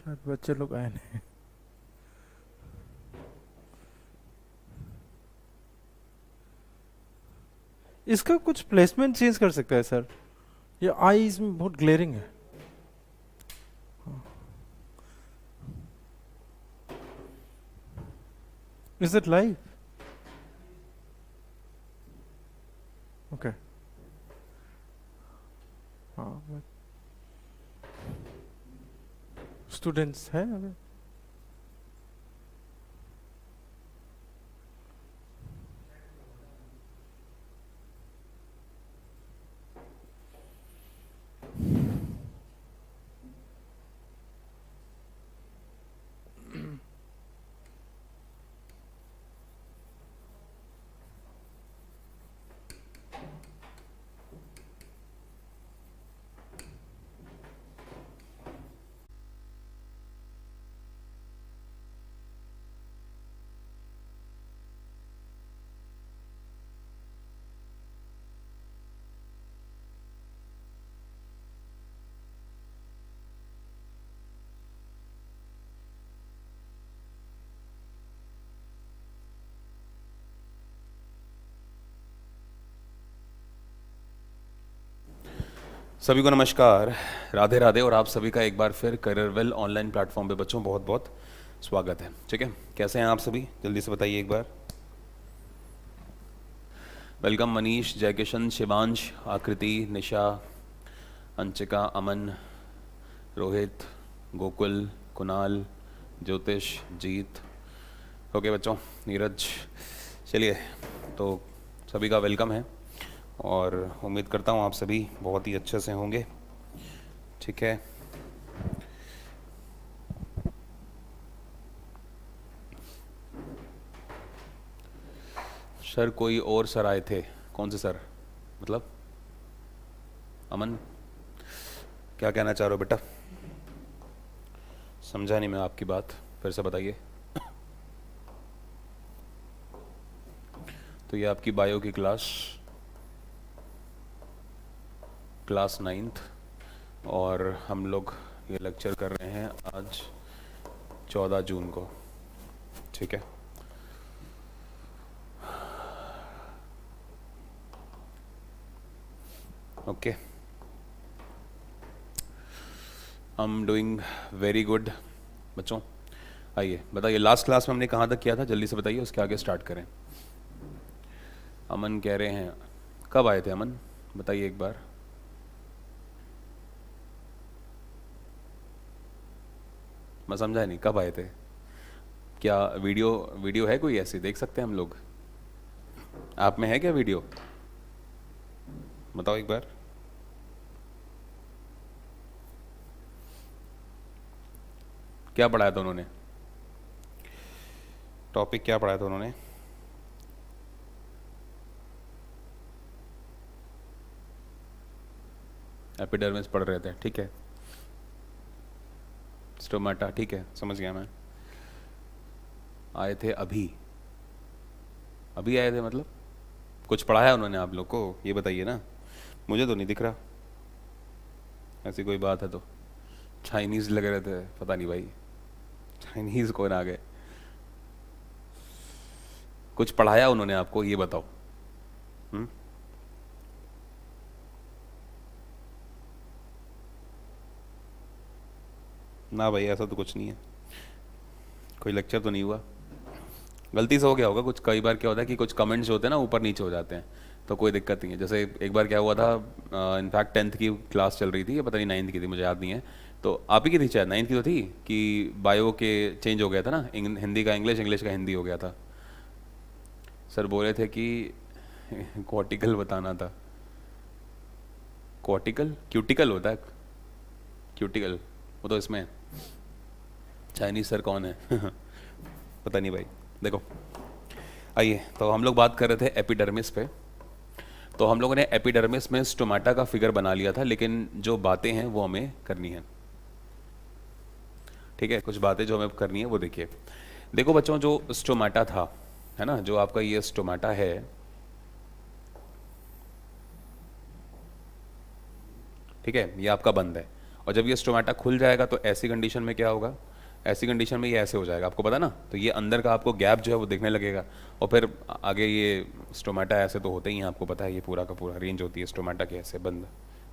शायद बच्चे लोग आए नहीं। इसका कुछ प्लेसमेंट चेंज कर सकता है सर? ये आई इसमें बहुत ग्लेरिंग है। Is it live? ओके। हाँ, स्टूडेंट्स हैं अभी? सभी को नमस्कार, राधे राधे। और आप सभी का एक बार फिर करियरवेल ऑनलाइन प्लेटफॉर्म पे बच्चों बहुत बहुत स्वागत है। ठीक है, कैसे हैं आप सभी? जल्दी से बताइए एक बार। वेलकम मनीष, जयकिशन, शिवांश, आकृति, निशा, अंशिका, अमन, रोहित, गोकुल, कुणाल, ज्योतिष, जीत। ओके बच्चों, नीरज। चलिए, तो सभी का वेलकम है और उम्मीद करता हूँ आप सभी बहुत ही अच्छे से होंगे। ठीक है, सर कोई और सर आए थे? कौन से सर? मतलब अमन, क्या कहना चाह रहे हो बेटा? समझा नहीं मैं आपकी बात, फिर से बताइए। तो ये आपकी बायो की क्लास 9th, और हम लोग ये लेक्चर कर रहे हैं आज 14 जून को। ठीक है, okay. I am doing very good बच्चों। आइए बताइए, लास्ट क्लास में हमने कहाँ तक किया था? जल्दी से बताइए, उसके आगे स्टार्ट करें। अमन कह रहे हैं, कब आए थे अमन? बताइए एक बार। मैं समझा नहीं, कब आए थे? क्या वीडियो वीडियो है कोई ऐसी, देख सकते हैं हम लोग? आप में है क्या वीडियो? बताओ एक बार। क्या पढ़ाया था उन्होंने? टॉपिक क्या पढ़ाया था उन्होंने? एपिडर्मिस पढ़ रहे थे, ठीक है। स्टोमाटा, ठीक है, समझ गया मैं। आए थे अभी? अभी आए थे मतलब कुछ पढ़ाया उन्होंने आप लोग को, ये बताइए ना। मुझे तो नहीं दिख रहा, ऐसी कोई बात है तो। चाइनीज लग रहे थे, पता नहीं भाई चाइनीज कौन आ गए। कुछ पढ़ाया उन्होंने आपको, ये बताओ। हम्म? ना भाई, ऐसा तो कुछ नहीं है, कोई लेक्चर तो नहीं हुआ। गलती से हो गया होगा कुछ। कई बार क्या होता है कि कुछ कमेंट्स होते हैं ना, ऊपर नीचे हो जाते हैं, तो कोई दिक्कत नहीं है। जैसे एक बार क्या हुआ था, इनफैक्ट 10th की क्लास चल रही थी, या पता नहीं 9th की थी, मुझे याद नहीं है। तो आप ही की थी शायद, 9th की तो थी, कि बायो के चेंज हो गया था ना, हिंदी का इंग्लिश, इंग्लिश का हिंदी हो गया था। सर बोले थे कि कॉर्टिकल बताना था। कॉर्टिकल क्यूटिकल होता है, क्यूटिकल वो तो इसमें। चाइनीज सर कौन है? पता नहीं भाई। देखो, आइए, तो हम लोग बात कर रहे थे एपिडर्मिस पे। तो हम लोगों ने एपिडर्मिस में स्टोमाटा का फिगर बना लिया था, लेकिन जो बातें हैं वो हमें करनी है। ठीक है, कुछ बातें जो हमें करनी है वो देखिए। देखो बच्चों, जो स्टोमाटा था, है ना, जो आपका ये स्टोमाटा है, ठीक है, ये आपका बंद है। और जब ये स्टोमेटा खुल जाएगा तो ऐसी कंडीशन में क्या होगा, ऐसी कंडीशन में ये ऐसे हो जाएगा, आपको पता ना, तो ये अंदर का आपको गैप जो है वो दिखने लगेगा, और फिर आगे ये स्टोमेटा ऐसे तो होते ही हैं, आपको पता है ये पूरा का पूरा रेंज होती है स्टोमेटा के ऐसे बंद,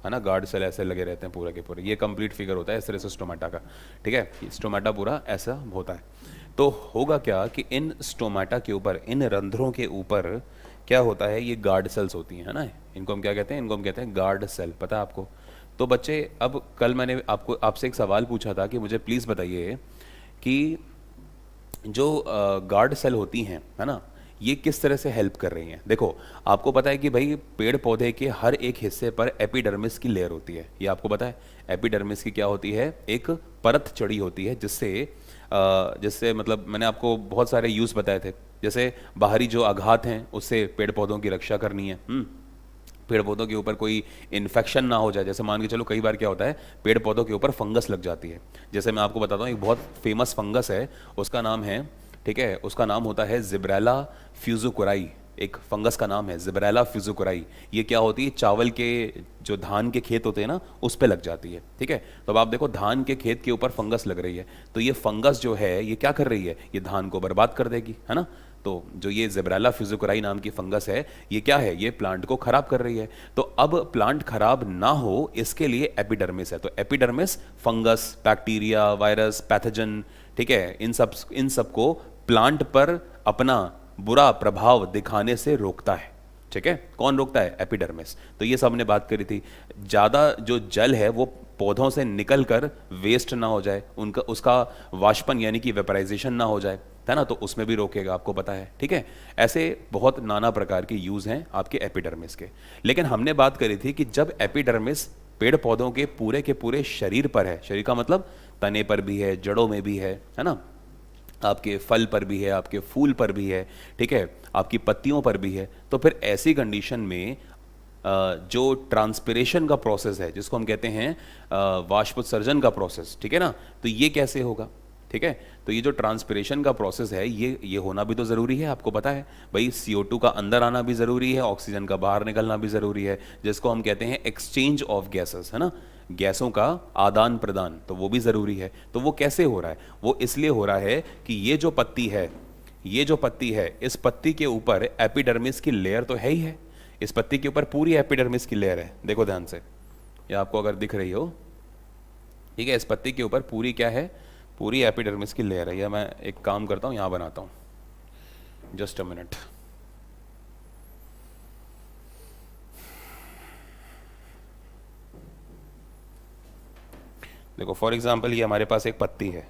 है ना, गार्ड सेल ऐसे लगे रहते हैं पूरा के पूरे, ये कंप्लीट फिगर होता है इस तरह से स्टोमेटा का, ठीक है, स्टोमेटा पूरा ऐसा होता है। तो होगा क्या कि इन स्टोमेटा के ऊपर, इन रंध्रों के ऊपर क्या होता है, ये गार्ड सेल्स होती हैं, है ना, इनको हम क्या कहते हैं, इनको हम कहते हैं गार्ड सेल, पता है आपको। तो बच्चे अब कल मैंने आपसे एक सवाल पूछा था कि मुझे प्लीज़ बताइए कि जो गार्ड सेल होती हैं, है ना, ये किस तरह से हेल्प कर रही हैं। देखो आपको पता है कि भाई पेड़ पौधे के हर एक हिस्से पर एपिडर्मिस की लेयर होती है, ये आपको पता है। एपिडर्मिस की क्या होती है, एक परत चढ़ी होती है, जिससे मतलब मैंने आपको बहुत सारे यूज़ बताए थे, जैसे बाहरी जो आघात हैं उससे पेड़ पौधों की रक्षा करनी है, पेड़ पौधों के ऊपर कोई इन्फेक्शन ना हो जाए, जैसे मान के चलो कई बार क्या होता है पेड़ पौधों के ऊपर फंगस लग जाती है, जैसे मैं आपको बताता हूँ एक बहुत फेमस फंगस है, उसका नाम है, ठीक है, उसका नाम होता है जिब्रेला फ्यूजुकुराई, एक फंगस का नाम है जिब्रेला फ्यूजुकुराई। ये क्या होती है, चावल के जो धान के खेत होते हैं ना उस पे लग जाती है, ठीक है। तो अब आप देखो धान के खेत के ऊपर फंगस लग रही है, तो ये फंगस जो है ये क्या कर रही है, ये धान को बर्बाद कर देगी, है ना। तो जो ये जिब्रेला फ्यूजुकुराई नाम की फंगस है, ये क्या है, ये प्लांट को खराब कर रही है। तो अब प्लांट खराब ना हो इसके लिए एपिडर्मिस है, तो epidermis fungus, bacteria, virus, pathogen, ठीक है, इन सब को प्लांट पर अपना बुरा प्रभाव दिखाने से रोकता है, ठीक है। कौन रोकता है, एपिडर्मिस। तो ये सब हमने बात करी थी। ज़्यादा जो जल है वो पौधों से निकलकर वेस्ट ना हो जाए, उसका वाष्पन यानी कि वेपराइजेशन ना हो जाए, है ना, तो उसमें भी रोकेगा, आपको पता है, ठीक है। ऐसे बहुत नाना प्रकार के यूज हैं आपके एपिडर्मिस के। लेकिन हमने बात करी थी कि जब एपिडर्मिस पेड़ पौधों के पूरे शरीर पर है, शरीर का मतलब तने पर भी है, जड़ों में भी है ना, आपके फल पर भी है, आपके फूल पर भी है, ठीक है, आपकी पत्तियों पर भी है, तो फिर ऐसी कंडीशन में जो ट्रांसपिरेशन का प्रोसेस है, जिसको हम कहते हैं वाष्पोत्सर्जन का प्रोसेस, ठीक है ना, तो ये कैसे होगा, ठीक है। तो ये जो ट्रांसपिरेशन का प्रोसेस है ये होना भी तो ज़रूरी है, आपको पता है भाई, CO2 का अंदर आना भी ज़रूरी है, ऑक्सीजन का बाहर निकलना भी ज़रूरी है, जिसको हम कहते हैं एक्सचेंज ऑफ गैसेस, है ना, गैसों का आदान प्रदान, तो वो भी ज़रूरी है। तो वो कैसे हो रहा है, वो इसलिए हो रहा है कि ये जो पत्ती है, इस पत्ती के ऊपर एपिडर्मिस की लेयर तो है ही है, इस पत्ती के ऊपर पूरी एपिडर्मिस की लेयर है, देखो ध्यान से, ये आपको अगर दिख रही हो, ठीक है, इस पत्ती के ऊपर पूरी क्या है, पूरी एपिडर्मिस की लेयर है। या मैं एक काम करता हूँ, यहाँ बनाता हूँ, जस्ट अ मिनट। देखो फॉर एग्जांपल ये हमारे पास एक पत्ती है,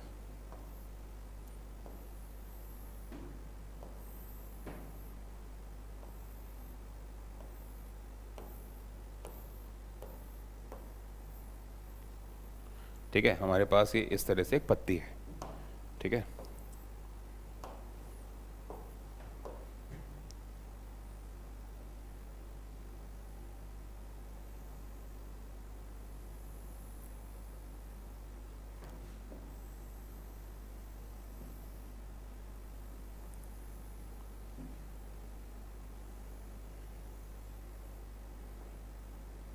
ठीक है, हमारे पास ये इस तरह से एक पत्ती है, ठीक है।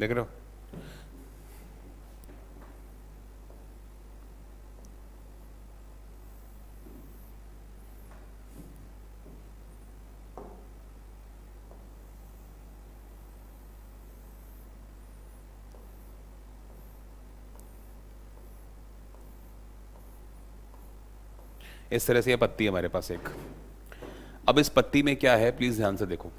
देख रहे हो, इस तरह से ये पत्ती है हमारे पास एक। अब इस पत्ती में क्या है, प्लीज ध्यान से देखो,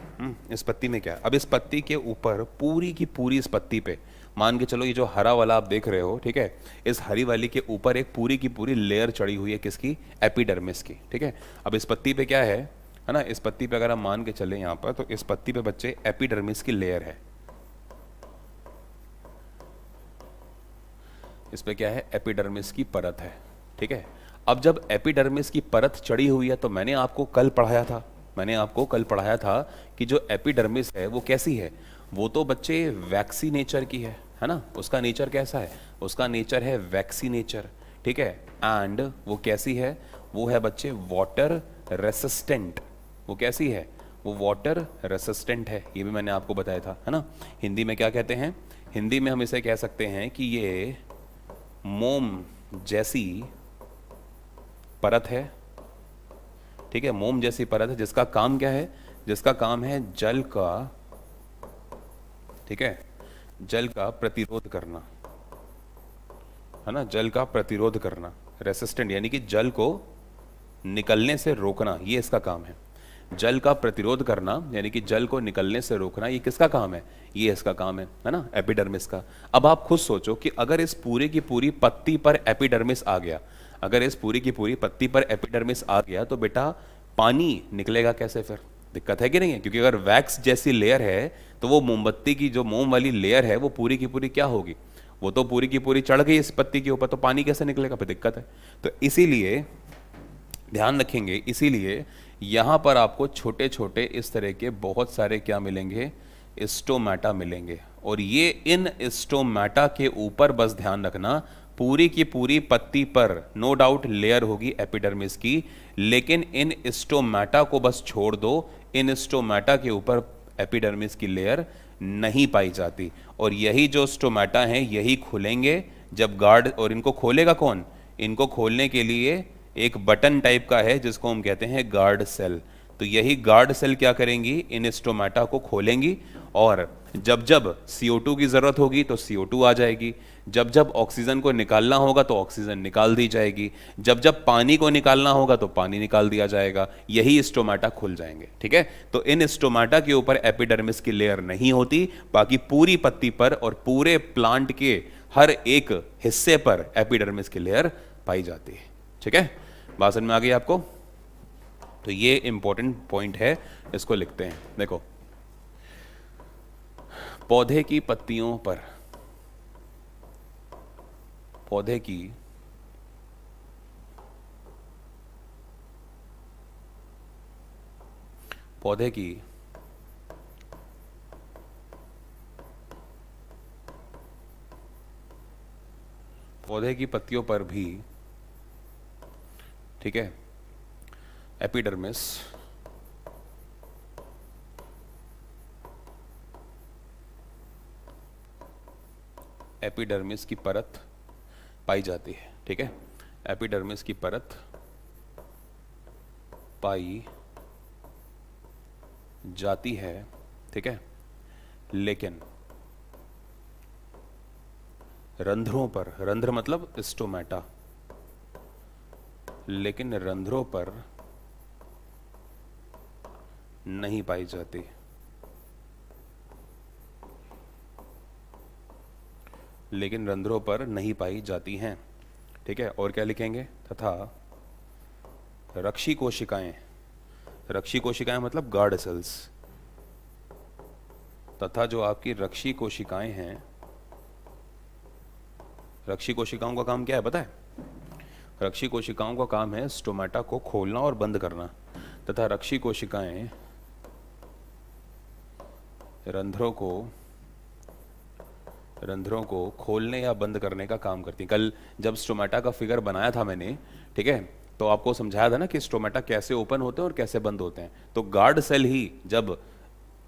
इस पत्ती में क्या है, अब इस पत्ती के ऊपर पूरी की पूरी, इस पत्ती पे मान के चलो ये जो हरा वाला आप देख रहे हो, ठीक है, इस हरी वाली के ऊपर एक पूरी की पूरी लेयर चढ़ी हुई है, किसकी, एपिडर्मिस की, ठीक है। अब इस पत्ती पे क्या है ना, इस पत्ती पे अगर हम मान के चले यहाँ पर, तो इस पत्ती पे बच्चे एपिडर्मिस की लेयर है, इस पे क्या है, एपिडर्मिस की परत है, ठीक है। अब जब एपिडर्मिस की परत चढ़ी हुई है, तो मैंने आपको कल पढ़ाया था कि जो एपिडर्मिस है वो कैसी है, वो तो बच्चे वैक्सी नेचर की है ना, उसका नेचर कैसा है, उसका नेचर है वैक्सी नेचर, ठीक है। एंड वो कैसी है, वो है बच्चे वाटर रेसिस्टेंट, वो कैसी है, वो वाटर रेसिस्टेंट है, ये भी मैंने आपको बताया था, है ना। हिंदी में क्या कहते हैं, हिंदी में हम इसे कह सकते हैं कि ये मोम जैसी परत है, ठीक है, मोम जैसी परत है जिसका काम क्या है, जिसका काम है जल का, ठीक है, जल का प्रतिरोध करना, है ना, जल का प्रतिरोध करना, रेसिस्टेंट, यानी कि जल को निकलने से रोकना, ये इसका काम है। जल का प्रतिरोध करना यानी कि जल को निकलने से रोकना, ये किसका काम है, ये इसका काम है ना, एपिडर्मिस का। अब आप खुद सोचो कि अगर इस पूरी की पूरी पत्ती पर एपिडर्मिस आ गया, अगर इस पूरी की पूरी पत्ती पर एपिडर्मिस आ गया तो बेटा पानी निकलेगा कैसे, फिर दिक्कत है कि नहीं है, क्योंकि अगर वैक्स जैसी लेयर है तो वो मोमबत्ती की जो मोम वाली लेयर है वो पूरी की पूरी क्या होगी, वो तो पूरी की पूरी चढ़ गई इस पत्ती के ऊपर, तो पानी कैसे निकलेगा, फिर दिक्कत है। तो इसीलिए ध्यान रखेंगे, इसीलिए यहां पर आपको छोटे छोटे इस तरह के बहुत सारे क्या मिलेंगे, स्टोमेटा मिलेंगे, और ये इन स्टोमेटा के ऊपर बस ध्यान रखना पूरी की पूरी पत्ती पर नो डाउट लेयर होगी एपिडर्मिस की, लेकिन इन स्टोमेटा को बस छोड़ दो, इन स्टोमेटा के ऊपर एपिडर्मिस की लेयर नहीं पाई जाती। और यही जो स्टोमेटा हैं यही खुलेंगे जब गार्ड, और इनको खोलेगा कौन, इनको खोलने के लिए एक बटन टाइप का है जिसको हम कहते हैं गार्ड सेल। तो यही गार्ड सेल क्या करेंगी, इन स्टोमेटा को खोलेंगी, और जब जब CO2 की जरूरत होगी तो CO2 आ जाएगी, जब जब ऑक्सीजन को निकालना होगा तो ऑक्सीजन निकाल दी जाएगी, जब जब पानी को निकालना होगा तो पानी निकाल दिया जाएगा, यही स्टोमेटा खुल जाएंगे, ठीक है। तो इन स्टोमेटा के ऊपर एपिडर्मिस की लेयर नहीं होती, बाकी पूरी पत्ती पर और पूरे प्लांट के हर एक हिस्से पर एपिडर्मिस की लेयर पाई जाती है, ठीक है। बात समझ में आ गई आपको। तो ये इंपॉर्टेंट पॉइंट है, इसको लिखते हैं। देखो, पौधे की पत्तियों पर, पौधे की पौधे की पौधे की पत्तियों पर भी, ठीक है, एपिडर्मिस एपिडर्मिस की परत पाई जाती है, ठीक है, एपिडर्मिस की परत पाई जाती है, ठीक है, लेकिन रंध्रों पर, रंध्र मतलब स्टोमेटा, लेकिन रंध्रों पर नहीं पाई जाती, लेकिन रंध्रों पर नहीं पाई जाती हैं, ठीक है। और क्या लिखेंगे, तथा रक्षी कोशिकाएं, रक्षी कोशिकाएं मतलब गार्ड सेल्स, तथा जो आपकी रक्षी कोशिकाएं हैं, रक्षी कोशिकाओं का काम क्या है पता है, रक्षी कोशिकाओं का काम है स्टोमेटा को खोलना और बंद करना, तथा रक्षी कोशिकाएं रंध्रों को खोलने या बंद करने का काम करती हैं। कल जब स्टोमेटा का फिगर बनाया था मैंने, ठीक है, तो आपको समझाया था ना कि स्टोमेटा कैसे ओपन होते हैं और कैसे बंद होते हैं। तो गार्ड सेल ही जब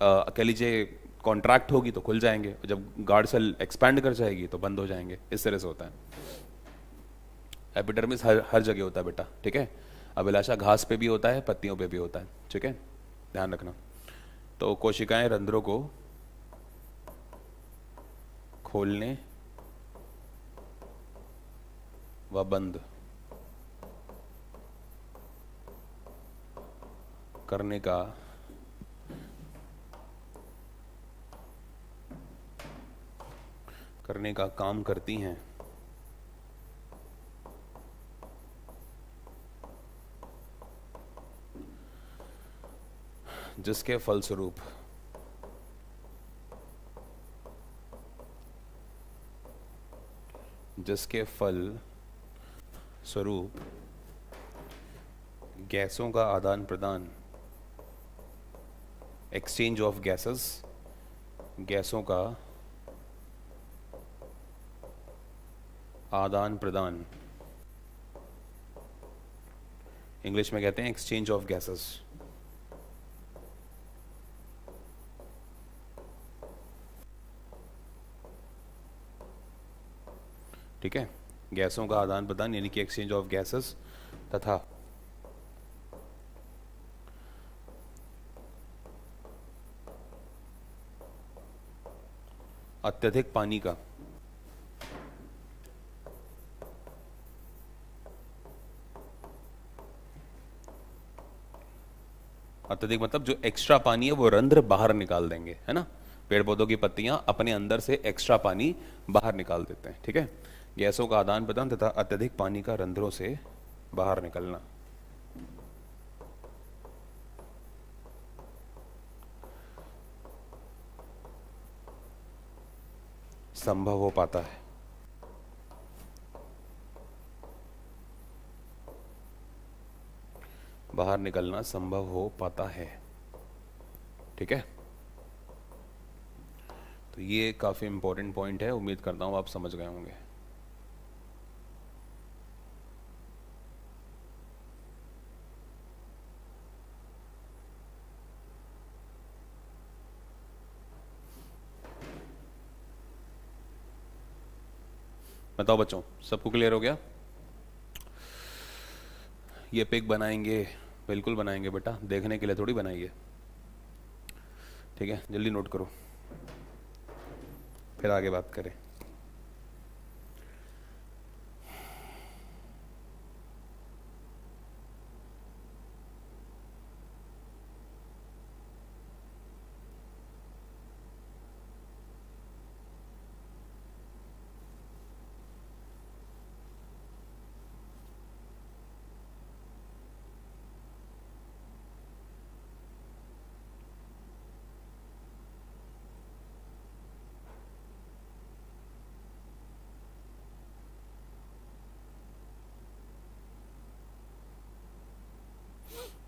कह लीजिए कॉन्ट्रैक्ट होगी तो खुल जाएंगे, जब गार्ड सेल एक्सपैंड कर जाएगी तो बंद हो जाएंगे, इस तरह से होता है। एपिडर्मिस हर जगह होता है बेटा, ठीक है। अभिलाषा घास पे भी होता है, पत्तियों पे भी होता है, ठीक है, ध्यान रखना। तो कोशिकाएं रंध्रों को खोलने व बंद करने का काम करती हैं, जिसके फलस्वरूप गैसों का आदान प्रदान, एक्सचेंज ऑफ गैसेस, गैसों का आदान प्रदान, इंग्लिश में कहते हैं एक्सचेंज ऑफ गैसेस, ठीक है। गैसों का आदान प्रदान यानी कि एक्सचेंज ऑफ गैसेस तथा अत्यधिक पानी का अत्यधिक मतलब जो एक्स्ट्रा पानी है वो रंध्र बाहर निकाल देंगे, है ना। पेड़ पौधों की पत्तियां अपने अंदर से एक्स्ट्रा पानी बाहर निकाल देते हैं, ठीक है। गैसों का आदान प्रदान तथा अत्यधिक पानी का रंध्रों से बाहर निकलना संभव हो पाता है। बाहर निकलना संभव हो पाता है, ठीक है। तो ये काफी इंपॉर्टेंट पॉइंट है, उम्मीद करता हूं आप समझ गए होंगे। बताओ बच्चों, सबको क्लियर हो गया? ये पिक बनाएंगे, बिल्कुल बनाएंगे बेटा, देखने के लिए थोड़ी बनाइए, ठीक है। जल्दी नोट करो, फिर आगे बात करें।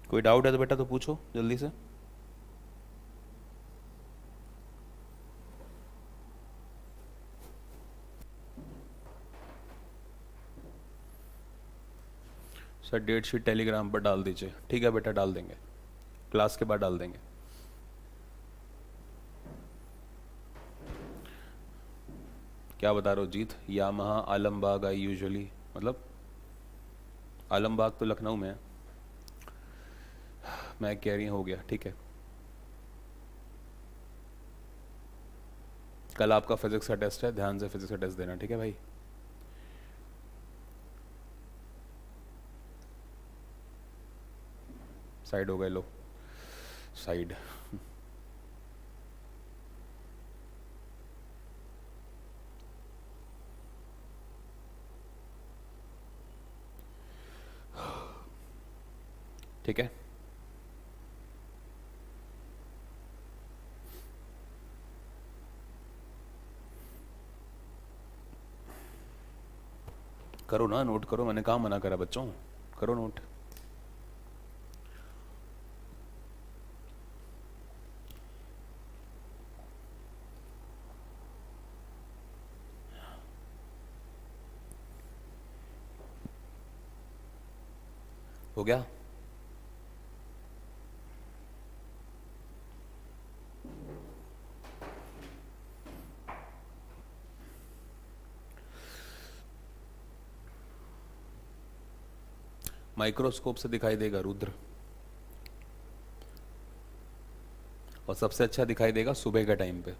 कोई डाउट है तो बेटा तो पूछो जल्दी से। सर डेट शीट टेलीग्राम पर डाल दीजिए, ठीक है बेटा, डाल देंगे, क्लास के बाद डाल देंगे। क्या बता रहे हो जीत? यामाहा आलमबाग आई यूजुअली, मतलब आलमबाग तो लखनऊ में है, मैं कह रही हो गया, ठीक है। कल आपका फिजिक्स का टेस्ट है, ध्यान से फिजिक्स का टेस्ट देना, ठीक है भाई। साइड हो गए, लो साइड। ठीक है, करो ना, नोट करो, मैंने कहा मना करा बच्चों, करो नोट। हो गया? माइक्रोस्कोप से दिखाई देगा रुद्र, और सबसे अच्छा दिखाई देगा सुबह के टाइम पे,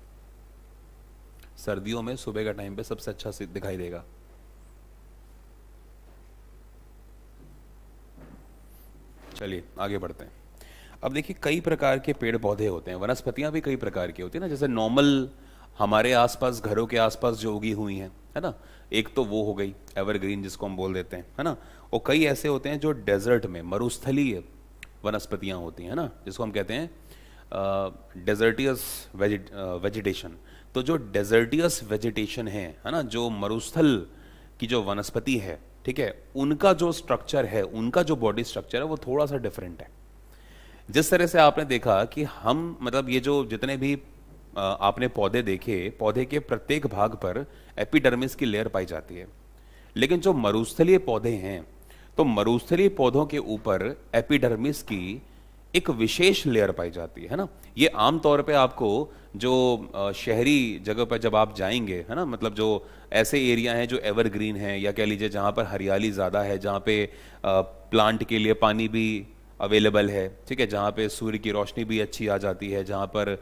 सर्दियों में सुबह का टाइम पे सबसे अच्छा दिखाई देगा। चलिए आगे बढ़ते हैं। अब देखिए कई प्रकार के पेड़ पौधे होते हैं, वनस्पतियां भी कई प्रकार की होती है ना, जैसे नॉर्मल हमारे आसपास घरों के आसपास जो उगी हुई हैं, है ना, एक तो वो हो गई एवरग्रीन जिसको हम बोल देते हैं, है ना। और कई ऐसे होते हैं जो डेजर्ट में मरुस्थलीय वनस्पतियां होती हैं, है ना, जिसको हम कहते हैं डेजर्टियस वेजिटेशन। तो जो डेजर्टियस वेजिटेशन है ना, जो मरुस्थल की जो वनस्पति है, ठीक है, उनका जो स्ट्रक्चर है, उनका जो बॉडी स्ट्रक्चर है वो थोड़ा सा डिफरेंट है। जिस तरह से आपने देखा कि हम मतलब ये जो जितने भी आपने पौधे देखे, पौधे के प्रत्येक भाग पर एपिडर्मिस की लेयर पाई जाती है, लेकिन जो मरुस्थलीय पौधे हैं तो मरुस्थलीय पौधों के ऊपर एपिडर्मिस की एक विशेष लेयर पाई जाती है ना। ये आमतौर पे आपको जो शहरी जगह पर जब आप जाएंगे, है ना, मतलब जो ऐसे एरिया हैं जो एवरग्रीन हैं, या कह लीजिए जहाँ पर हरियाली ज़्यादा है, जहाँ पे प्लांट के लिए पानी भी अवेलेबल है, ठीक है, जहाँ पे सूर्य की रोशनी भी अच्छी आ जाती है, जहाँ पर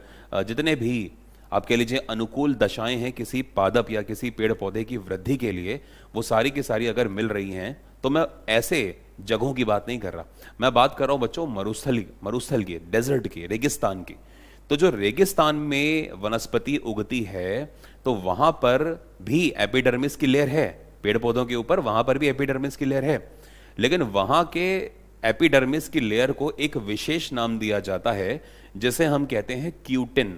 जितने भी आप कह लीजिए अनुकूल दशाएं हैं किसी पादप या किसी पेड़ पौधे की वृद्धि के लिए, वो सारी की सारी अगर मिल रही हैं, तो मैं ऐसे जगहों की बात नहीं कर रहा, मैं बात कर रहा हूं बच्चों मरुस्थल की, डेजर्ट की, रेगिस्तान की। तो जो रेगिस्तान में वनस्पति उगती है, तो वहां पर भी एपिडर्मिस की लेयर है, पेड़ पौधों के ऊपर वहां पर भी एपिडर्मिस की लेयर है, लेकिन वहां के एपिडर्मिस की लेयर को एक विशेष नाम दिया जाता है जिसे हम कहते हैं क्यूटिन।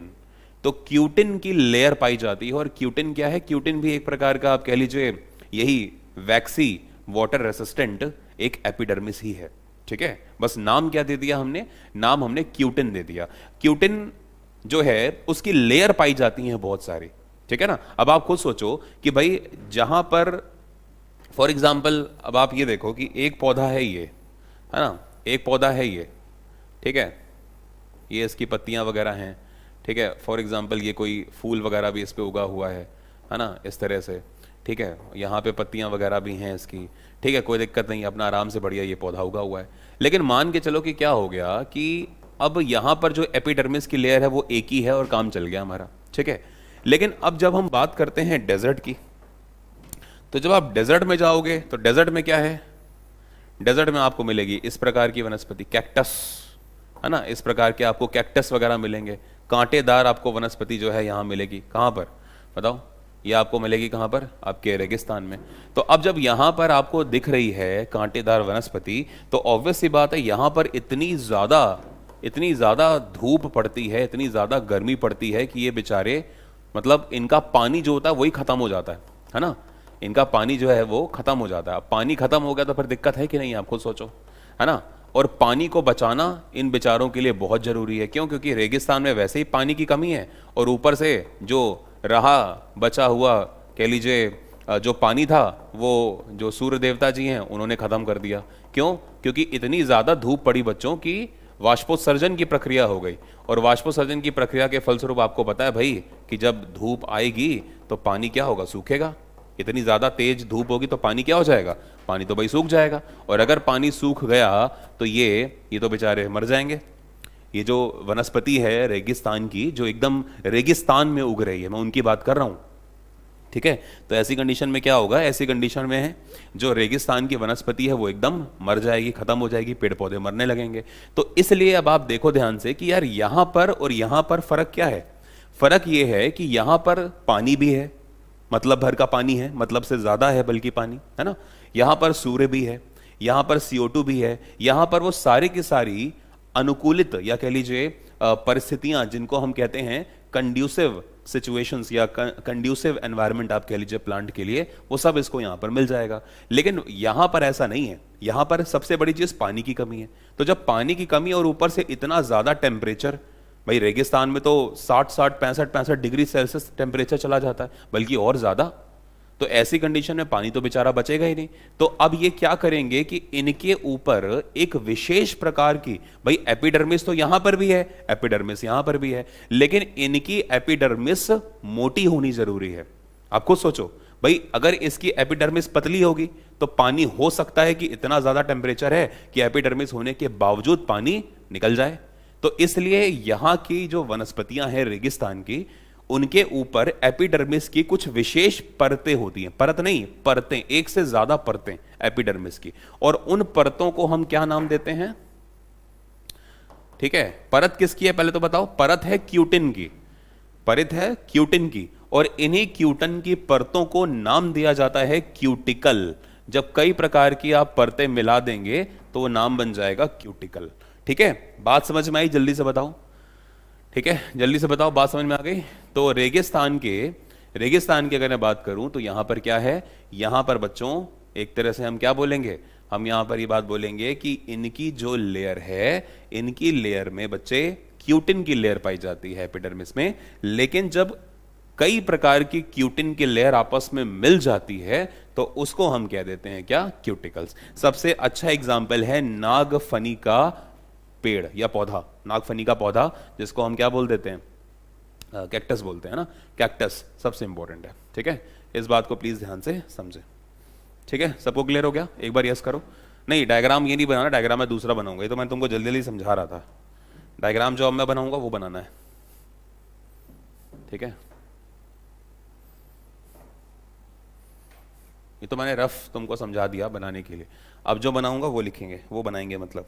तो क्यूटिन की लेयर पाई जाती है। और क्यूटिन क्या है? क्यूटिन भी एक प्रकार का आप कह लीजिए यही वैक्सी वाटर रेसिस्टेंट एक एपिडर्मिस ही है, ठीक है। बस नाम क्या दे दिया हमने? नाम हमने क्यूटिन दे दिया। क्यूटिन जो है उसकी लेयर पाई जाती है बहुत सारी, ठीक है ना। अब आप खुद सोचो कि भाई जहां पर फॉर एग्जाम्पल अब आप ये देखो कि एक पौधा है ये, है ना, एक पौधा है ये, ठीक है, ये इसकी पत्तियां वगैरह हैं, ठीक है। फॉर एग्जाम्पल ये कोई फूल वगैरह भी इस पे उगा हुआ है ना, इस तरह से, ठीक है, यहाँ पे पत्तियां वगैरह भी हैं इसकी, ठीक है, कोई दिक्कत नहीं, अपना आराम से बढ़िया ये पौधा उगा हुआ है। लेकिन मान के चलो कि क्या हो गया कि अब यहाँ पर जो एपिडर्मिस की लेयर है वो एक ही है और काम चल गया हमारा, ठीक है। लेकिन अब जब हम बात करते हैं डेजर्ट की, तो जब आप डेजर्ट में जाओगे तो डेजर्ट में क्या है? डेजर्ट में आपको मिलेगी इस प्रकार की वनस्पति, कैक्टस, है ना, इस प्रकार के आपको कैक्टस वगैरह मिलेंगे, कांटेदार आपको वनस्पति जो है यहाँ मिलेगी। कहाँ पर बताओ? ये आपको मिलेगी कहाँ पर? आपके रेगिस्तान में। तो अब जब यहाँ पर आपको दिख रही है कांटेदार वनस्पति, तो ऑब्वियस सी बात है यहाँ पर इतनी ज़्यादा धूप पड़ती है, इतनी ज़्यादा गर्मी पड़ती है कि ये बेचारे, मतलब इनका पानी जो होता है वही ख़त्म हो जाता है ना, इनका पानी जो है वो ख़त्म हो जाता है। अब पानी ख़त्म हो गया तो फिर दिक्कत है कि नहीं, आप खुद सोचो, है ना। और पानी को बचाना इन बेचारों के लिए बहुत ज़रूरी है। क्यों? क्योंकि रेगिस्तान में वैसे ही पानी की कमी है, और ऊपर से जो रहा बचा हुआ कह लीजिए जो पानी था वो जो सूर्य देवता जी हैं उन्होंने ख़त्म कर दिया। क्यों? क्योंकि इतनी ज़्यादा धूप पड़ी बच्चों की वाष्पोत्सर्जन की प्रक्रिया हो गई, और वाष्पोत्सर्जन की प्रक्रिया के फलस्वरूप आपको पता है भाई कि जब धूप आएगी तो पानी क्या होगा? सूखेगा। इतनी ज़्यादा तेज धूप होगी तो पानी क्या हो जाएगा? पानी तो भाई सूख जाएगा। और अगर पानी सूख गया तो ये तो बेचारे मर जाएंगे। ये जो वनस्पति है रेगिस्तान की, जो एकदम रेगिस्तान में उग रही है, मैं उनकी बात कर रहा हूँ, ठीक है। तो ऐसी कंडीशन में क्या होगा? ऐसी कंडीशन में है जो रेगिस्तान की वनस्पति है वो एकदम मर जाएगी, खत्म हो जाएगी, पेड़ पौधे मरने लगेंगे। तो इसलिए अब आप देखो ध्यान से कि यार यहाँ पर और यहाँ पर फर्क क्या है? फर्क ये है कि यहाँ पर पानी भी है, मतलब भर का पानी है, मतलब से ज्यादा है बल्कि पानी, है ना। यहाँ पर सूर्य भी है, यहाँ पर CO2 भी है, यहाँ पर वो सारी की सारी अनुकूलित या कह लीजिए परिस्थितियां जिनको हम कहते हैं कंड्यूसिव सिचुएशंस या कंड्यूसिव एनवायरनमेंट आप कह लीजिए प्लांट के लिए, वो सब इसको यहाँ पर मिल जाएगा। लेकिन यहाँ पर ऐसा नहीं है, यहाँ पर सबसे बड़ी चीज पानी की कमी है। तो जब पानी की कमी और ऊपर से इतना ज्यादा टेम्परेचर, भाई रेगिस्तान में तो 60 65 डिग्री सेल्सियस टेम्परेचर चला जाता है, बल्कि और ज्यादा। तो ऐसी कंडीशन में पानी तो बेचारा बचेगा ही नहीं। तो अब ये क्या करेंगे कि इनके ऊपर एक विशेष प्रकार की, भाई एपिडर्मिस तो यहां पर भी है, एपिडर्मिस यहां पर भी है, लेकिन इनकी एपिडर्मिस मोटी होनी जरूरी है। आप खुद सोचो भाई, अगर इसकी एपिडर्मिस पतली होगी तो पानी हो सकता है कि इतना ज्यादा टेम्परेचर है कि एपिडर्मिस होने के बावजूद पानी निकल जाए। तो इसलिए यहां की जो वनस्पतियां हैं रेगिस्तान की, उनके ऊपर एपिडर्मिस की कुछ विशेष परतें होती हैं, परत नहीं परतें, एक से ज्यादा परतें एपिडर्मिस की, और उन परतों को हम क्या नाम देते हैं? ठीक है, परत किसकी है पहले तो बताओ? परत है क्यूटिन की, परत है क्यूटिन की, और इन्हीं क्यूटिन की परतों को नाम दिया जाता है क्यूटिकल। जब कई प्रकार की आप परतें मिला देंगे तो वो नाम बन जाएगा क्यूटिकल। ठीक है, बात समझ में आई? जल्दी से बताओ, ठीक है, जल्दी से बताओ, बात समझ में आ गई? तो रेगिस्तान की अगर मैं बात करूं तो यहां पर क्या है? यहां पर बच्चों एक तरह से हम क्या बोलेंगे? हम यहां पर ये बात बोलेंगे कि इनकी जो लेयर है, इनकी लेयर में बच्चे क्यूटिन की लेयर पाई जाती है एपिडर्मिस में। लेकिन जब कई प्रकार की क्यूटिन की लेयर आपस में मिल जाती है तो उसको हम कह देते हैं क्या? क्यूटिकल्स। सबसे अच्छा एग्जाम्पल है नागफनी का पेड़ या पौधा, नागफनी का पौधा, जिसको हम क्या बोल देते हैं, कैक्टस बोलते हैं ना, कैक्टस सबसे इंपॉर्टेंट है। ठीक है, इस बात को प्लीज ध्यान से समझे। ठीक है, सबको क्लियर हो गया? एक बार यस करो। नहीं, डायग्राम ये नहीं बनाना, डायग्राम मैं दूसरा बनाऊंगा, ये तो मैं तुमको जल्दी जल्दी समझा रहा था। डायग्राम जो अब मैं बनाऊंगा वो बनाना है। ठीक है, ये तो मैंने रफ तुमको समझा दिया बनाने के लिए, अब जो बनाऊंगा वो लिखेंगे, वो बनाएंगे मतलब।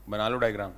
बना लो डायग्राम।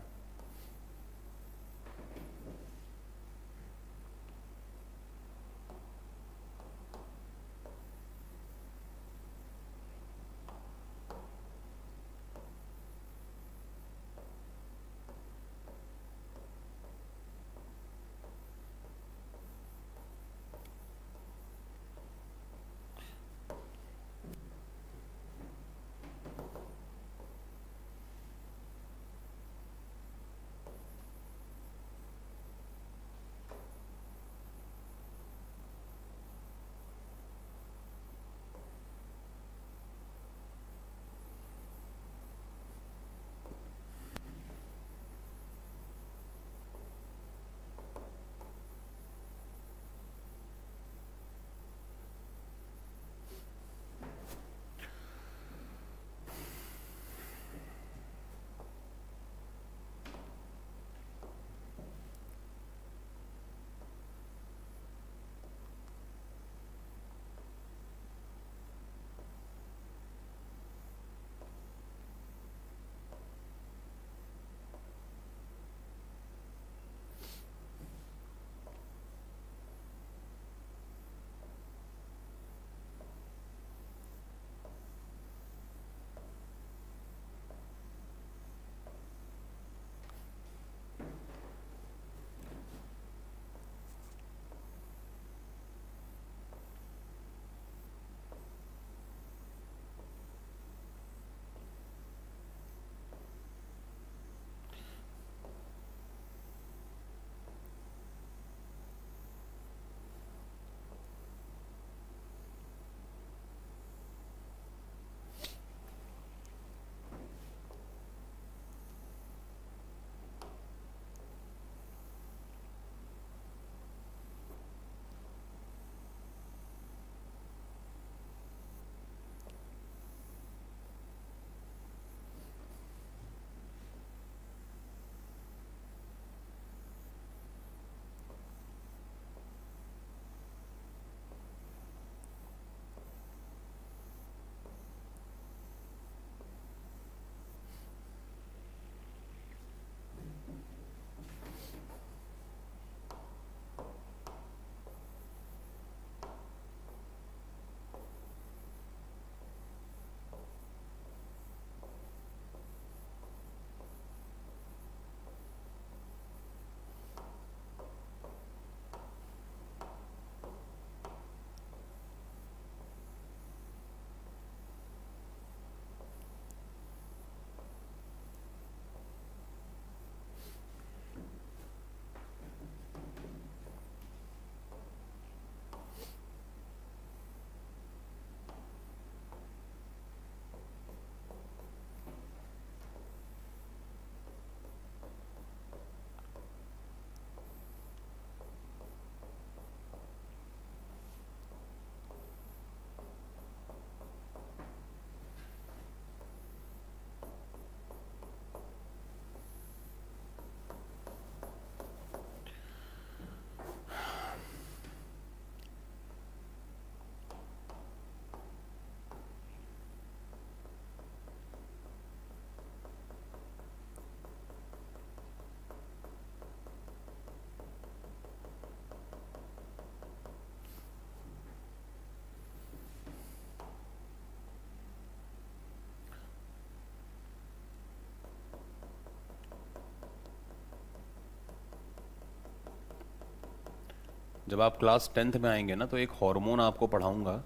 जब आप क्लास 10th में आएंगे ना तो एक हार्मोन आपको पढ़ाऊंगा,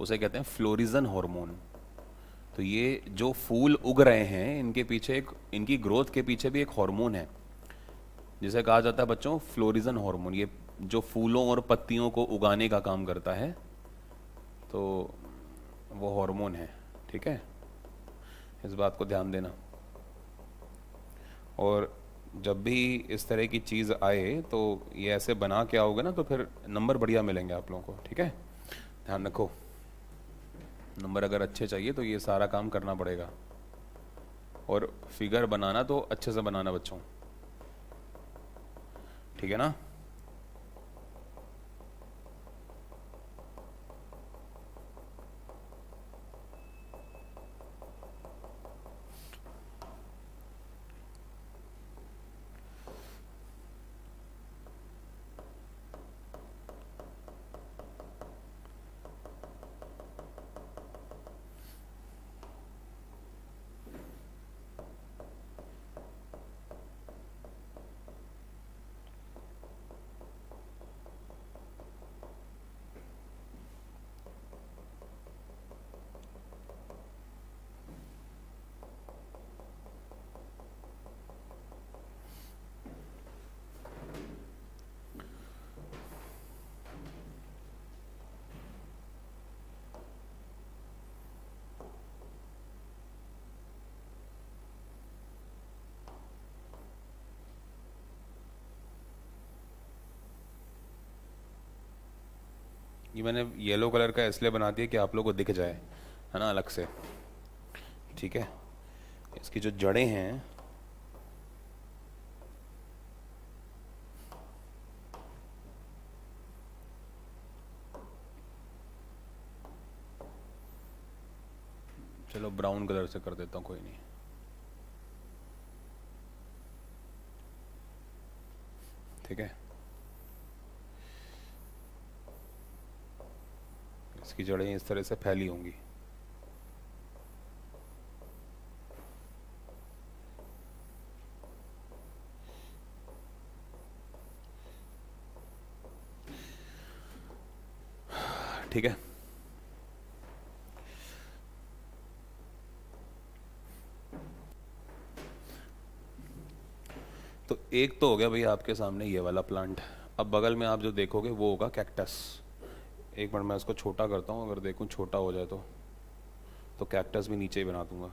उसे कहते हैं फ्लोरिजन हार्मोन। तो ये जो फूल उग रहे हैं इनके पीछे एक, इनकी ग्रोथ के पीछे भी एक हार्मोन है जिसे कहा जाता है बच्चों फ्लोरिजन हार्मोन। ये जो फूलों और पत्तियों को उगाने का काम करता है, तो वो हार्मोन है। ठीक है, इस बात को ध्यान देना। और जब भी इस तरह की चीज़ आए तो ये ऐसे बना के आओगे ना तो फिर नंबर बढ़िया मिलेंगे आप लोगों को। ठीक है, ध्यान रखो, नंबर अगर अच्छे चाहिए तो ये सारा काम करना पड़ेगा। और फिगर बनाना तो अच्छे से बनाना बच्चों, ठीक है ना। ये मैंने येलो कलर का इसलिए बना दिया कि आप लोगों को दिख जाए, है ना, अलग से। ठीक है, इसकी जो जड़ें हैं, चलो ब्राउन कलर से कर देता हूँ, कोई नहीं। ठीक है, इसकी जड़ें इस तरह से फैली होंगी। ठीक है, तो एक तो हो गया भाई आपके सामने ये वाला प्लांट। अब बगल में आप जो देखोगे वो होगा कैक्टस। एक मिनट मैं इसको छोटा करता हूँ, अगर देखूँ छोटा हो जाए तो कैक्टस भी नीचे ही बना दूंगा।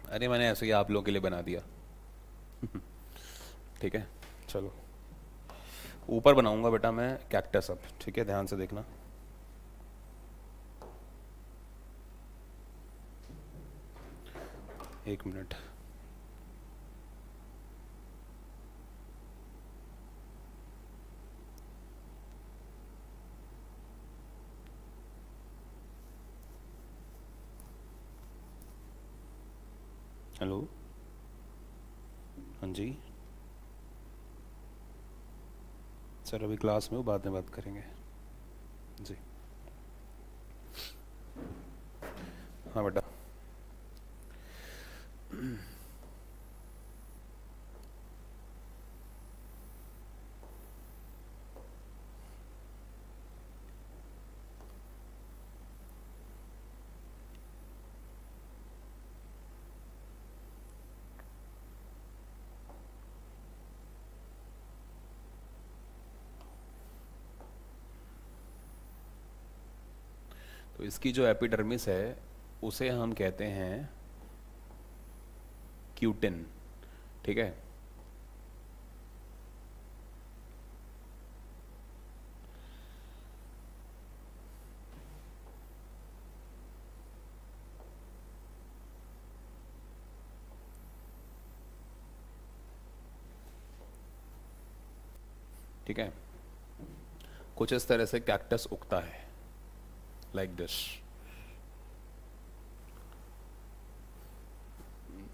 अरे मैंने ऐसे ही आप लोगों के लिए बना दिया। ठीक है, चलो ऊपर बनाऊंगा बेटा मैं कैक्टस अब। ठीक है, ध्यान से देखना। एक मिनट, हेलो, हाँ जी सर, अभी क्लास में हो, बाद में बात करेंगे जी। हाँ बेटा, तो इसकी जो एपिडर्मिस है उसे हम कहते हैं क्यूटिन। ठीक है, ठीक है, कुछ इस तरह से कैक्टस उगता है, लाइक दिस।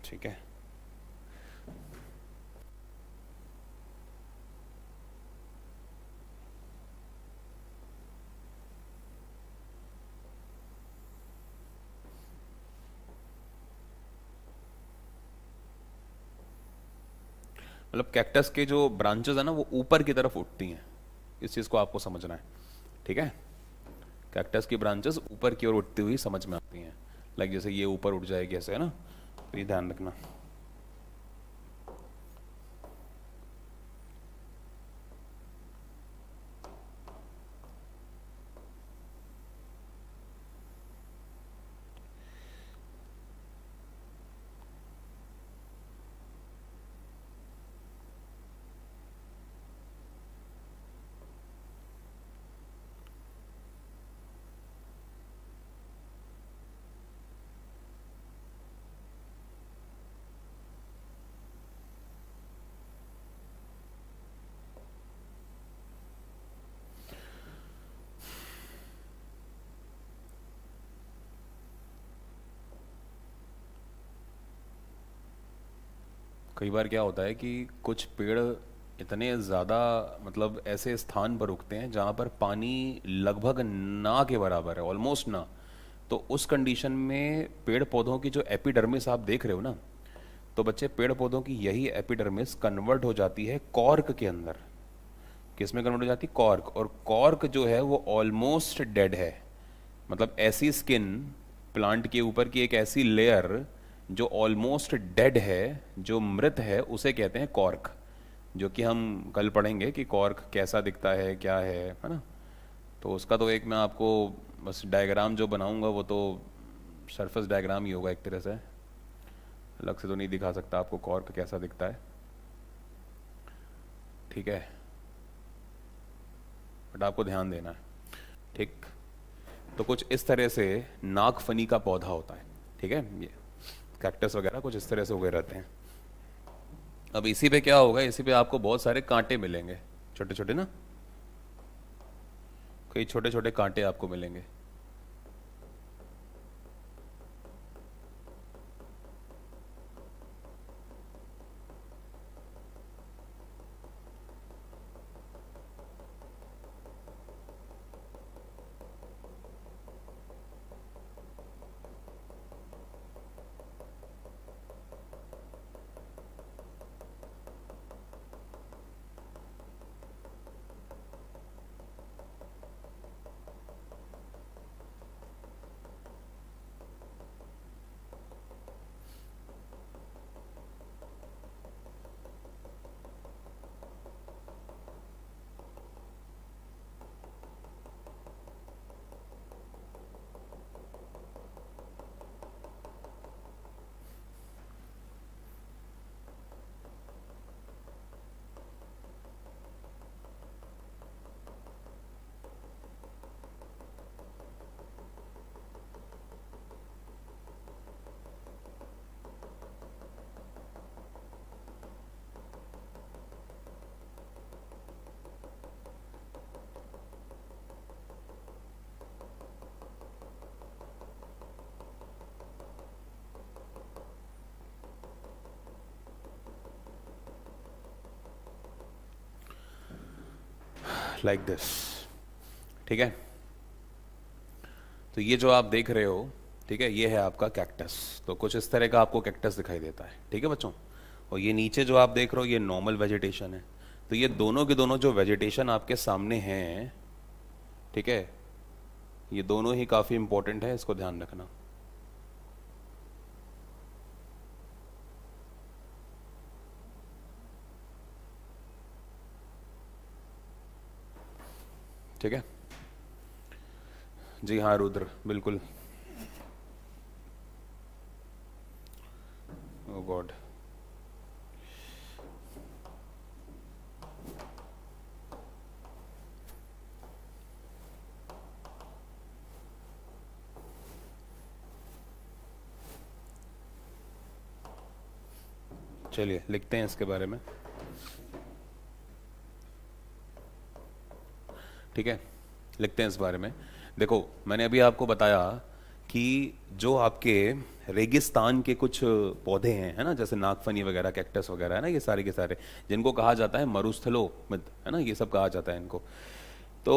ठीक है, मतलब कैक्टस के जो ब्रांचेस है ना वो ऊपर की तरफ उठती हैं, इस चीज़ को आपको समझना है। ठीक है, कैक्टस की ब्रांचेस ऊपर की ओर उठती हुई समझ में आती हैं, लाइक जैसे ये ऊपर उठ जाएगी ऐसे, है ना, तो ये ध्यान रखना। कई बार क्या होता है कि कुछ पेड़ इतने ज़्यादा, मतलब ऐसे स्थान पर उगते हैं जहाँ पर पानी लगभग ना के बराबर है, ऑलमोस्ट ना। तो उस कंडीशन में पेड़ पौधों की जो एपिडर्मिस आप देख रहे हो ना, तो बच्चे पेड़ पौधों की यही एपिडर्मिस कन्वर्ट हो जाती है कॉर्क के अंदर। किस में कन्वर्ट हो जाती है? कॉर्क। और कॉर्क जो है वो ऑलमोस्ट डेड है, मतलब ऐसी स्किन, प्लांट के ऊपर की एक ऐसी लेयर जो ऑलमोस्ट डेड है, जो मृत है, उसे कहते हैं कॉर्क। जो कि हम कल पढ़ेंगे कि कॉर्क कैसा दिखता है, क्या है ना। तो उसका तो एक मैं आपको बस डायग्राम जो बनाऊंगा वो तो सरफेस डायग्राम ही होगा एक तरह से, अलग से तो नहीं दिखा सकता आपको कॉर्क कैसा दिखता है। ठीक है, बट आपको ध्यान देना है। ठीक, तो कुछ इस तरह से नागफनी का पौधा होता है। ठीक है, ये कैक्टस वगैरह कुछ इस तरह से उगे रहते हैं। अब इसी पे क्या होगा, इसी पे आपको बहुत सारे कांटे मिलेंगे, छोटे छोटे ना, कई छोटे छोटे कांटे आपको मिलेंगे। Like this. ठीक है, तो ये जो आप देख रहे हो, ठीक है, ये है आपका कैक्टस। तो कुछ इस तरह का आपको कैक्टस दिखाई देता है। ठीक है बच्चों, और ये नीचे जो आप देख रहे हो ये नॉर्मल वेजिटेशन है। तो ये दोनों के दोनों जो वेजिटेशन आपके सामने हैं, ठीक है, ये दोनों ही काफ़ी इंपॉर्टेंट है, इसको ध्यान रखना। ठीक है, जी हाँ रुद्र, बिल्कुल। ओ गॉड, चलिए लिखते हैं इसके बारे में। ठीक है, लिखते हैं इस बारे में। देखो मैंने अभी आपको बताया कि जो आपके रेगिस्तान के कुछ पौधे हैं, है ना, जैसे नागफनी वगैरह, कैक्टस वगैरह, है ना, ये सारे के सारे जिनको कहा जाता है मरुस्थलोमिद, है ना, ये सब कहा जाता है इनको। तो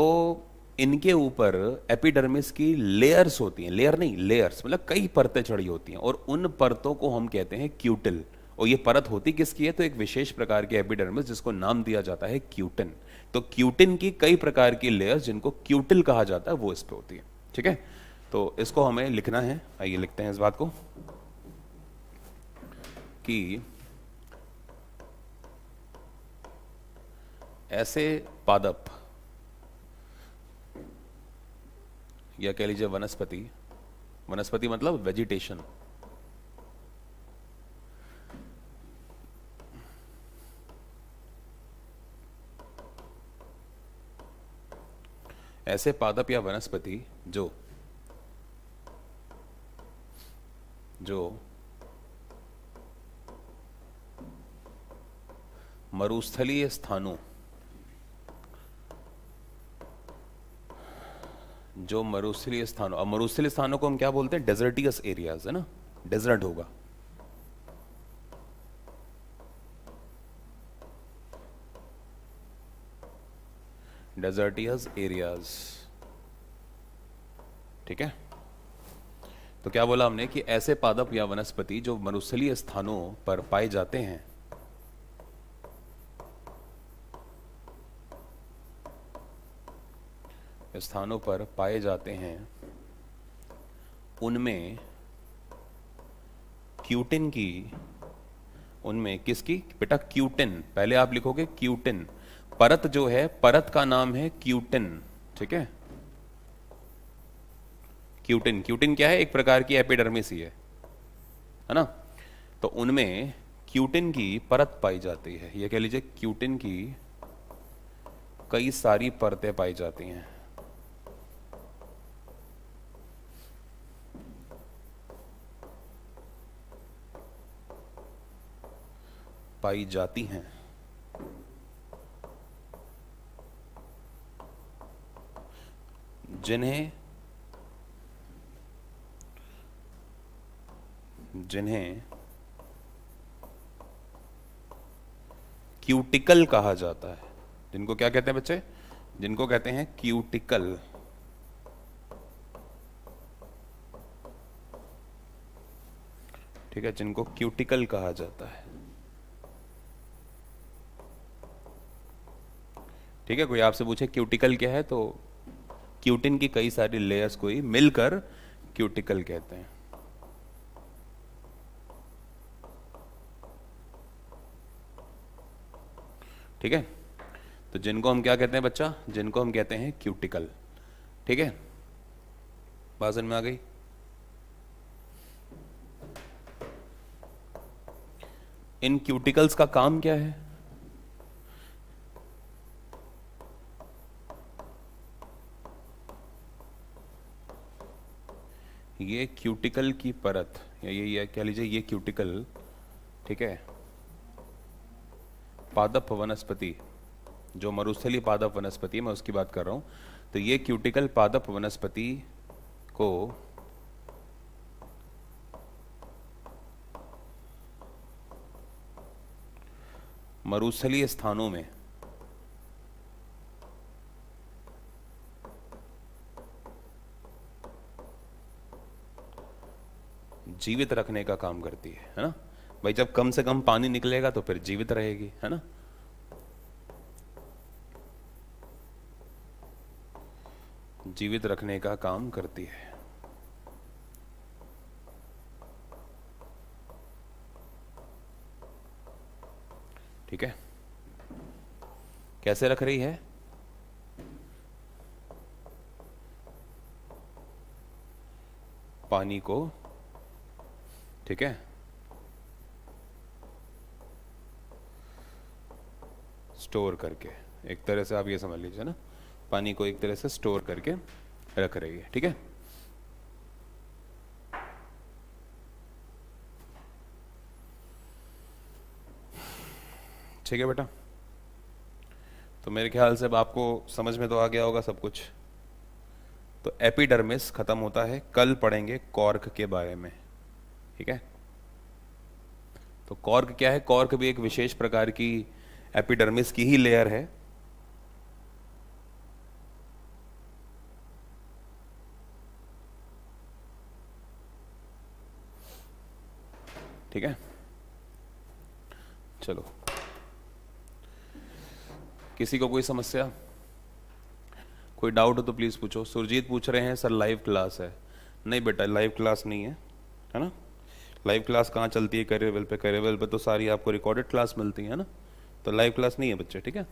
इनके ऊपर एपिडर्मिस की लेयर्स होती हैं, लेयर नहीं लेयर्स, मतलब कई परतें चढ़ी होती हैं, और उन परतों को हम कहते हैं क्यूटिल। और ये परत होती किसकी है? तो एक विशेष प्रकार की एपिडर्मिस जिसको नाम दिया जाता है क्यूटिन। तो क्यूटिन की कई प्रकार की लेयर्स जिनको क्यूटिल कहा जाता है वो इस पे होती है। ठीक है, तो इसको हमें लिखना है। आइए लिखते हैं इस बात को कि ऐसे पादप या कह लीजिए वनस्पति, वनस्पति मतलब वेजिटेशन, ऐसे पादप या वनस्पति जो जो मरुस्थलीय स्थानों, जो मरुस्थलीय स्थानों, अब मरुस्थलीय स्थानों को हम क्या बोलते हैं? डेजर्टियस एरियाज, है ना, डेजर्ट होगा। डेजर्टियस एरियाज, ठीक है। तो क्या बोला हमने कि ऐसे पादप या वनस्पति जो मरुस्थलीय स्थानों पर पाए जाते हैं, स्थानों पर पाए जाते हैं, उनमें क्यूटिन की, उनमें किसकी बेटा? क्यूटिन। पहले आप लिखोगे क्यूटिन, परत जो है, परत का नाम है क्यूटिन, ठीक है। क्यूटिन, क्यूटिन क्या है? एक प्रकार की एपिडर्मिस ही है ना। तो उनमें क्यूटिन की परत पाई जाती है, ये कह लीजिए क्यूटिन की कई सारी परतें पाई जाती हैं। पाई जाती हैं, जिन्हें जिन्हें क्यूटिकल कहा जाता है। जिनको क्या कहते हैं बच्चे? जिनको कहते हैं क्यूटिकल। ठीक है, जिनको क्यूटिकल कहा जाता है। ठीक है, कोई आपसे पूछे क्यूटिकल क्या है, तो क्यूटिन की कई सारी लेयर्स को ही मिलकर क्यूटिकल कहते हैं। ठीक है, तो जिनको हम क्या कहते हैं बच्चा? जिनको हम कहते हैं क्यूटिकल। ठीक है, बात समझ में आ गई? इन क्यूटिकल्स का काम क्या है? ये क्यूटिकल की परत, या ये कह लीजिए ये क्यूटिकल, ठीक है, पादप वनस्पति, जो मरुस्थलीय पादप वनस्पति, मैं उसकी बात कर रहा हूं। तो ये क्यूटिकल पादप वनस्पति को मरुस्थलीय स्थानों में जीवित रखने का काम करती है ना। भाई जब कम से कम पानी निकलेगा तो फिर जीवित रहेगी, है ना। जीवित रखने का काम करती है। ठीक है, कैसे रख रही है? पानी को, ठीक है, स्टोर करके, एक तरह से आप ये समझ लीजिए ना, पानी को एक तरह से स्टोर करके रख रही है। ठीक है, ठीक है बेटा। तो मेरे ख्याल से अब आपको समझ में तो आ गया होगा सब कुछ। तो एपिडर्मिस खत्म होता है, कल पढ़ेंगे कॉर्क के बारे में, ठीक है। तो कॉर्क क्या है? कॉर्क भी एक विशेष प्रकार की एपिडर्मिस की ही लेयर है। ठीक है, चलो, किसी को कोई समस्या, कोई डाउट हो तो प्लीज पूछो। सुरजीत पूछ रहे हैं सर लाइव क्लास है। नहीं बेटा, लाइव क्लास नहीं है ना। लाइव क्लास कहाँ चलती है? करियरवेल पे। करियरवेल पे तो सारी आपको रिकॉर्डेड क्लास मिलती है ना, तो लाइव क्लास नहीं है बच्चे, ठीक है।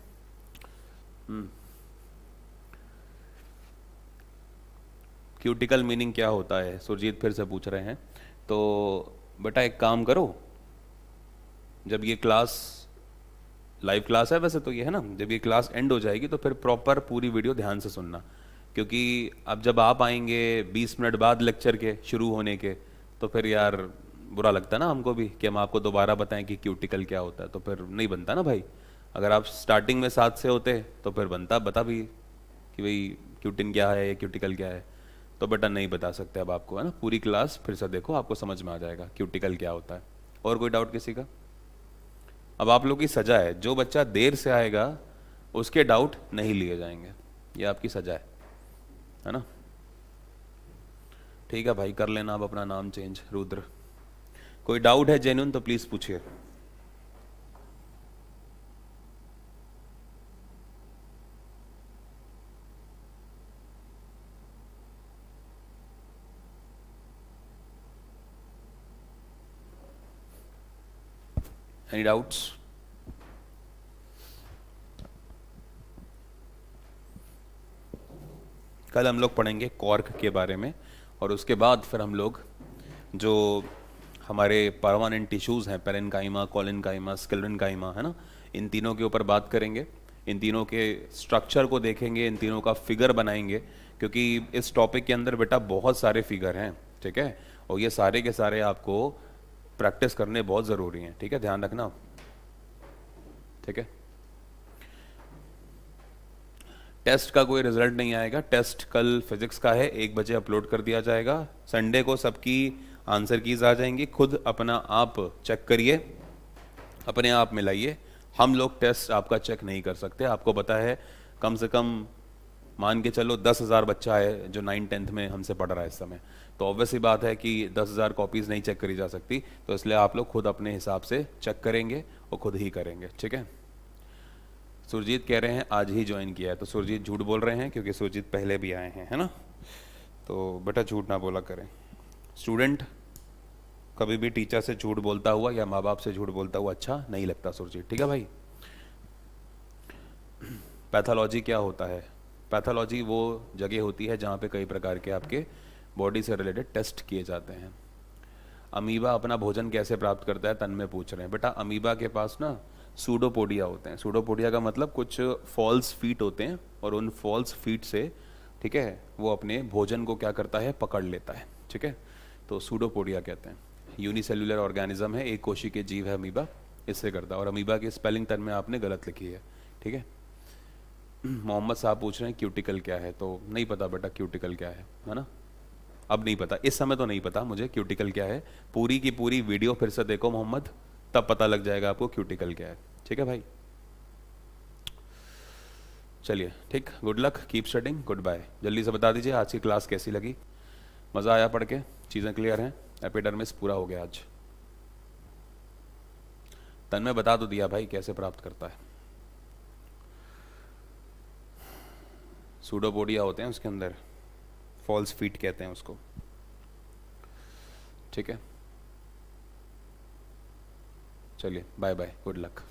क्यूटिकल मीनिंग क्या होता है, सुरजीत फिर से पूछ रहे हैं। तो बेटा एक काम करो, जब ये क्लास, लाइव क्लास है वैसे तो ये, है ना, जब ये क्लास एंड हो जाएगी तो फिर प्रॉपर पूरी वीडियो ध्यान से सुनना, क्योंकि अब जब आप आएंगे 20 मिनट बाद लेक्चर के शुरू होने के, तो फिर यार बुरा लगता है ना हमको भी कि हम आपको दोबारा बताएं कि क्यूटिकल क्या होता है, तो फिर नहीं बनता ना भाई। अगर आप स्टार्टिंग में साथ से होते तो फिर बनता, बता भी कि भाई क्यूटिन क्या है, क्यूटिकल क्या है। तो बेटा नहीं बता सकते अब आपको, है ना। पूरी क्लास फिर से देखो, आपको समझ में आ जाएगा क्यूटिकल क्या होता है। और कोई डाउट किसी का? अब आप लोग की सजा है, जो बच्चा देर से आएगा उसके डाउट नहीं लिए जाएंगे, ये आपकी सजा है ना। ठीक है भाई, कर लेना अब अपना नाम चेंज, रुद्र। कोई डाउट है जेन्युइन तो प्लीज पूछिए। Any doubts? कल हम लोग पढ़ेंगे कॉर्क के बारे में, और उसके बाद फिर हम लोग जो हमारे परमानेंट टिश्यूज़ हैं, पेरेन्काइमा, कोलेनकाइमा, स्क्लेरेन्काइमा, है ना, इन तीनों के ऊपर बात करेंगे। इन तीनों के स्ट्रक्चर को देखेंगे, इन तीनों का फिगर बनाएंगे, क्योंकि इस टॉपिक के अंदर बेटा बहुत सारे फिगर हैं, ठीक है। और ये सारे के सारे आपको प्रैक्टिस करने बहुत ज़रूरी हैं, ठीक है, ध्यान रखना, ठीक है। टेस्ट का कोई रिजल्ट नहीं आएगा, टेस्ट कल फिजिक्स का है, 1 बजे अपलोड कर दिया जाएगा। संडे को सबकी आंसर कीज आ जाएंगी, खुद अपना आप चेक करिए, अपने आप मिलाइए। हम लोग टेस्ट आपका चेक नहीं कर सकते, आपको पता है। कम से कम मान के चलो 10,000 बच्चा है जो 9th-10th में हमसे पढ़ रहा है इस समय, तो ऑब्वियस ही बात है कि 10,000 कॉपीज़ नहीं चेक करी जा सकती, तो इसलिए आप लोग खुद अपने हिसाब से चेक करेंगे और खुद ही करेंगे, ठीक है। सुरजीत कह रहे हैं आज ही ज्वाइन किया है, तो सुरजीत झूठ बोल रहे हैं, क्योंकि सुरजीत पहले भी आए हैं, है ना। तो बेटा झूठ ना बोला करें। स्टूडेंट कभी भी टीचर से झूठ बोलता हुआ या माँ बाप से झूठ बोलता हुआ अच्छा नहीं लगता सुरजीत, ठीक है भाई। पैथोलॉजी क्या होता है? पैथोलॉजी वो जगह होती है जहाँ पे कई प्रकार के आपके बॉडी से रिलेटेड टेस्ट किए जाते हैं। अमीबा अपना भोजन कैसे प्राप्त करता है, तन में पूछ रहे हैं। बेटा अमीबा के पास ना सूडोपोडिया होते हैं। सूडोपोडिया का मतलब कुछ फॉल्स फीट होते हैं, और उन फॉल्स फीट से, ठीक है, वो अपने भोजन को क्या करता है, पकड़ लेता है, ठीक है। तो सूडोपोडिया कहते हैं। यूनिसेल्युलर ऑर्गेनिज्म है, एक कोशी के जीव है अमीबा, इससे करता है। और अमीबा की स्पेलिंग तन में आपने गलत लिखी है, ठीक है। मोहम्मद साहब पूछ रहे हैं क्यूटिकल क्या है, तो नहीं पता बेटा क्यूटिकल क्या है ना। अब नहीं पता, इस समय तो नहीं पता मुझे क्यूटिकल क्या है। पूरी की पूरी वीडियो फिर से देखो मोहम्मद, तब पता लग जाएगा आपको क्यूटिकल क्या है, ठीक है भाई। चलिए ठीक, good luck, keep studying, good bye. जल्दी से बता दीजिए आज की क्लास कैसी लगी, मज़ा आया पढ़ के, चीज़ें क्लियर हैं? एपिडर्मिस पूरा हो गया आज। तन में बता तो दिया भाई कैसे प्राप्त करता है। सूडोपोडिया होते हैं उसके अंदर, फॉल्स फीट कहते हैं उसको, ठीक है। चलिए बाय बाय, गुड लक।